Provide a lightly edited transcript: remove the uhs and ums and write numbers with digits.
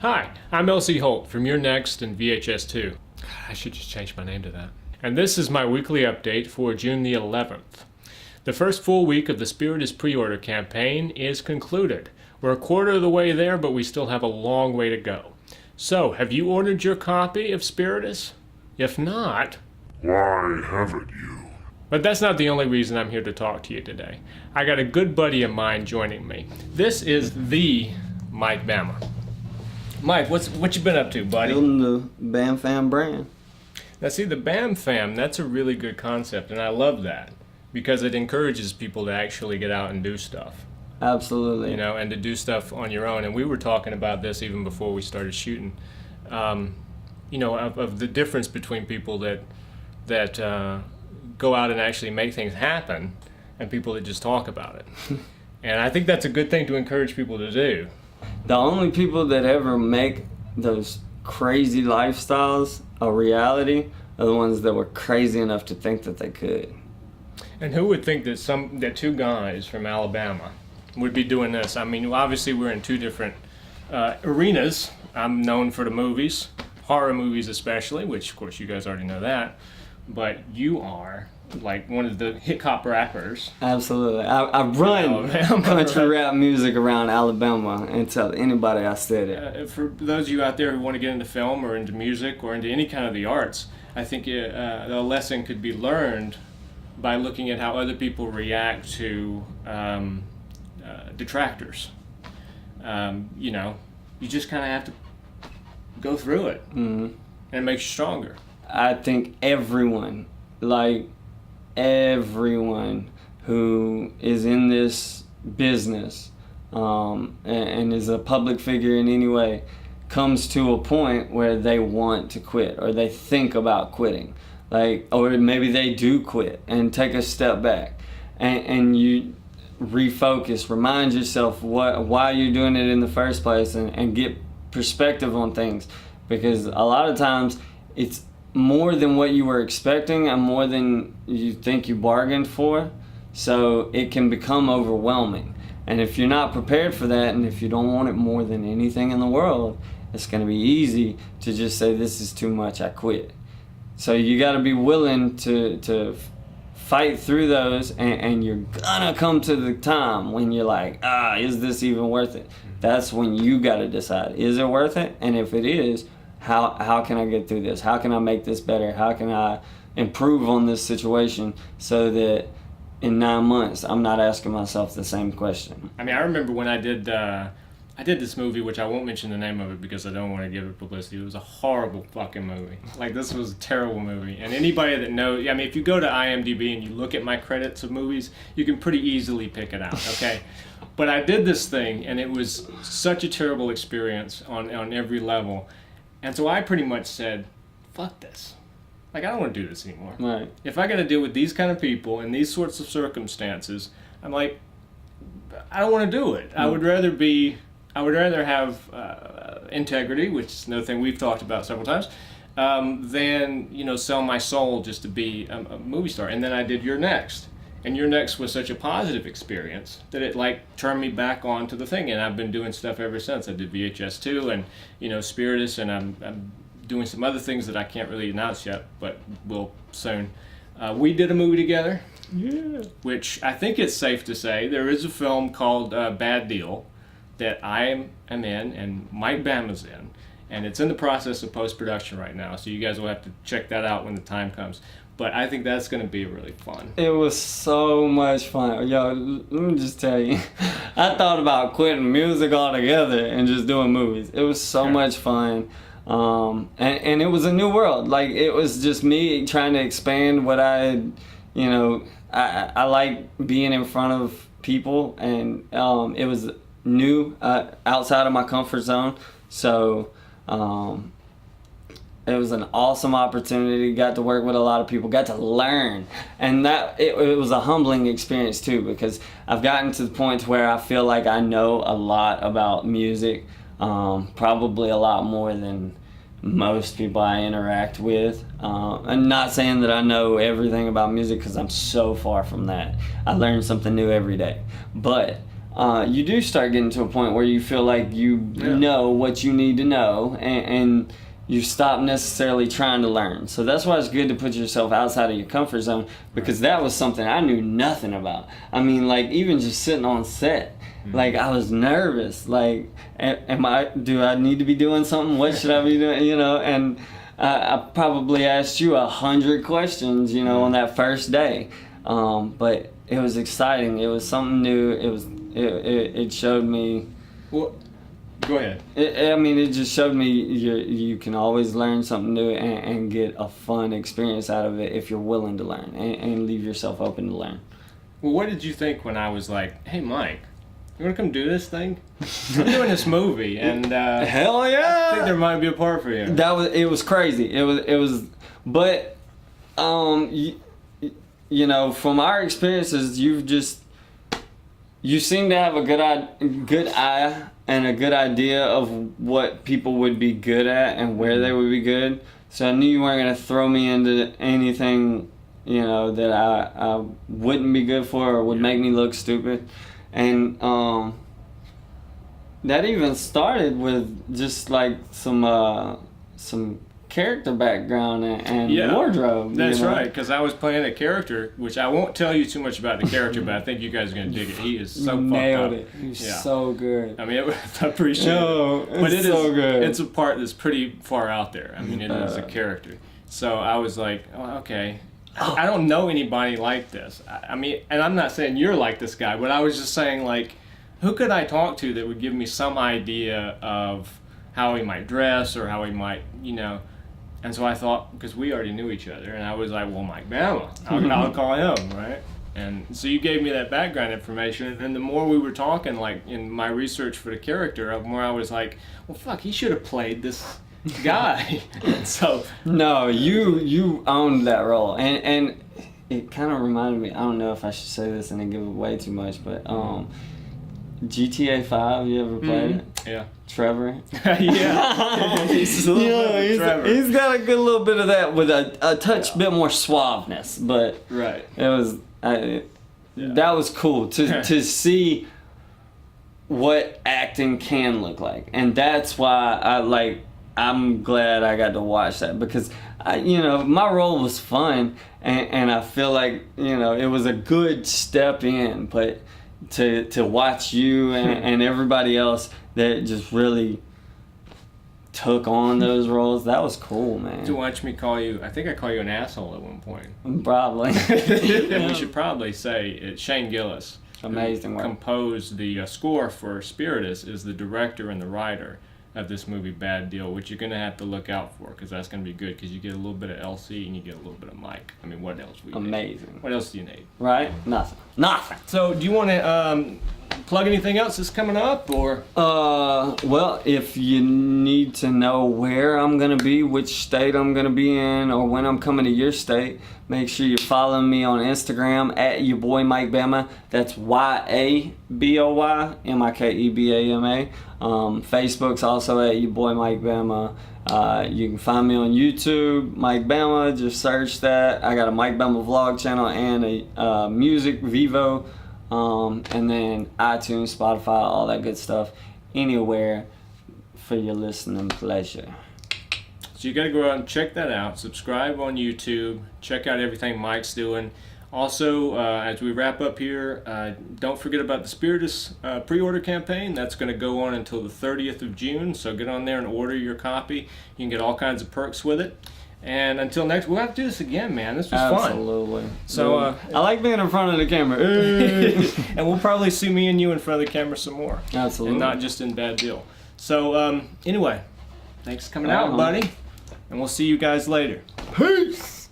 Hi, I'm LC Holt from Your Next and VHS2. I should just change my name to that. And this is my weekly update for June the 11th. The first full week of the Spiritus pre-order campaign is concluded. We're a quarter of the way there, but we still have a long way to go. So, have you ordered your copy of Spiritus? If not, why haven't you? But that's not the only reason I'm here to talk to you today. I got a good buddy of mine joining me. This is the MIKE BAMA. Mike, what you been up to, buddy? Building the Bam Fam brand. Now see, the Bam Fam, that's a really good concept, and I love that because it encourages people to actually get out and do stuff. Absolutely. You know, and to do stuff on your own. And we were talking about this even before we started shooting. You know, of the difference between people that go out and actually make things happen and people that just talk about it. And I think that's a good thing to encourage people to do. The only people that ever make those crazy lifestyles a reality are the ones that were crazy enough to think that they could. And who would think that two guys from Alabama would be doing this? I mean, obviously we're in two different arenas. I'm known for the movies, horror movies especially, which of course you guys already know that. But you are like one of the hip hop rappers. Absolutely. I run country rap music around Alabama and tell anybody I said it. For those of you out there who want to get into film or into music or into any kind of the arts, I think a lesson could be learned by looking at how other people react to detractors. You know, you just kind of have to go through it, and it makes you stronger. I think everyone who is in this business and is a public figure in any way comes to a point where they want to quit or they think about quitting, or maybe they do quit and take a step back and you refocus, remind yourself why you're doing it in the first place and get perspective on things, because a lot of times it's more than what you were expecting and more than you think you bargained for, so it can become overwhelming. And if you're not prepared for that, and if you don't want it more than anything in the world, it's going to be easy to just say, this is too much, I quit. So you got to be willing to fight through those, and you're gonna come to the time when you're like, is this even worth it? That's when you got to decide, is it worth it? And if it is, how can I get through this? How can I make this better? How can I improve on this situation so that in 9 months I'm not asking myself the same question? I mean, I remember when I did this movie, which I won't mention the name of it because I don't want to give it publicity. It was a horrible fucking movie. Like, this was a terrible movie. And anybody that knows, I mean, if you go to IMDb and you look at my credits of movies, you can pretty easily pick it out, okay? But I did this thing, and it was such a terrible experience on every level. And so I pretty much said, fuck this. Like, I don't want to do this anymore. Right. If I got to deal with these kind of people in these sorts of circumstances, I'm like, I don't want to do it. I would rather have integrity, which is another thing we've talked about several times, than, you know, sell my soul just to be a movie star. And then I did Your Next. And Your Next was such a positive experience that it like turned me back onto the thing, and I've been doing stuff ever since. I did VHS2 and, you know, Spiritus, and I'm doing some other things that I can't really announce yet, but will soon. We did a movie together, which I think it's safe to say there is a film called Bad Deal that I am in and MIKE BAMA's in, and it's in the process of post-production right now, so you guys will have to check that out when the time comes. But I think that's going to be really fun. It was so much fun. Yo, let me just tell you, I thought about quitting music altogether and just doing movies. It was so much fun. And it was a new world. Like, it was just me trying to expand what I like being in front of people, and it was new, outside of my comfort zone. So, it was an awesome opportunity. Got to work with a lot of people. Got to learn, and that it was a humbling experience too, because I've gotten to the point where I feel like I know a lot about music, probably a lot more than most people I interact with. I'm not saying that I know everything about music, because I'm so far from that. I learn something new every day, but you do start getting to a point where you feel like you know what you need to know, and you stop necessarily trying to learn. So that's why it's good to put yourself outside of your comfort zone, because that was something I knew nothing about. I mean, like, even just sitting on set, like, I was nervous. Like, do I need to be doing something? What should I be doing? You know, and I probably asked you 100 questions, you know, on that first day. But it was exciting. It was something new. It showed me. Well, go ahead. It just showed me you can always learn something new and get a fun experience out of it if you're willing to learn and leave yourself open to learn. Well, what did you think when I was like, "Hey, Mike, you want to come do this thing? I'm doing this movie, and hell yeah! I think there might be a part for you." It was crazy. It was, but you know, from our experiences, you seem to have a good eye and a good idea of what people would be good at and where they would be good. So I knew you weren't gonna throw me into anything, you know, that I wouldn't be good for or would make me look stupid. And that even started with just like some character background and wardrobe. That's you know? right, because I was playing a character, which I won't tell you too much about the character, but I think you guys are going to dig it. He is so Nailed fucked it. up. He's so good. I mean, I appreciate it. But it's so good. It's a part that's pretty far out there. I mean, it is a character. So I was like, oh, okay. I don't know anybody like this. I mean, and I'm not saying you're like this guy, but I was just saying, like, who could I talk to that would give me some idea of how he might dress or how he might, you know. And so I thought, because we already knew each other, and I was like, well, Mike Bama, I'll call him, right? And so you gave me that background information, and the more we were talking, like, in my research for the character, the more I was like, well, fuck, he should have played this guy. So no, you owned that role, and it kind of reminded me, I don't know if I should say this and then give away too much, but GTA 5, you ever played it? Yeah. Trevor? Yeah. He's a little bit of Trevor. He's got a good little bit of that with a touch bit more suaveness, but right. It was that was cool to see what acting can look like, and that's why I'm glad I got to watch that, because you know, my role was fun, and I feel like, you know, it was a good step in, but to watch you and everybody else that just really took on those roles, that was cool, man. To watch me call you, I think I call you an asshole at one point. Probably. And we should probably say Shane Gillis, amazing work, composed the score for Spiritus, is the director and the writer of this movie Bad Deal, which you're going to have to look out for, because that's going to be good, because you get a little bit of LC and you get a little bit of Mike. I mean, what else? Amazing. What else do you need? Right? Nothing. So do you want to plug anything else that's coming up, or? Well, if you need to know where I'm going to be, which state I'm going to be in, or when I'm coming to your state, make sure you're following me on Instagram at your boy Mike Bama. That's YABOY MIKEBAMA. Facebook's also at your boy Mike Bama. You can find me on YouTube, Mike Bama. Just search that. I got a Mike Bama vlog channel and a music Vivo, and then iTunes, Spotify, all that good stuff. Anywhere for your listening pleasure. So you got to go out and check that out. Subscribe on YouTube. Check out everything Mike's doing. Also, as we wrap up here, don't forget about the Spiritus pre-order campaign. That's going to go on until the 30th of June. So get on there and order your copy. You can get all kinds of perks with it. And until next, we'll have to do this again, man. This was fun. Absolutely. So I like being in front of the camera. And we'll probably see me and you in front of the camera some more. Absolutely. And not just in Bad Deal. So anyway, thanks for coming out, buddy. And we'll see you guys later. Peace.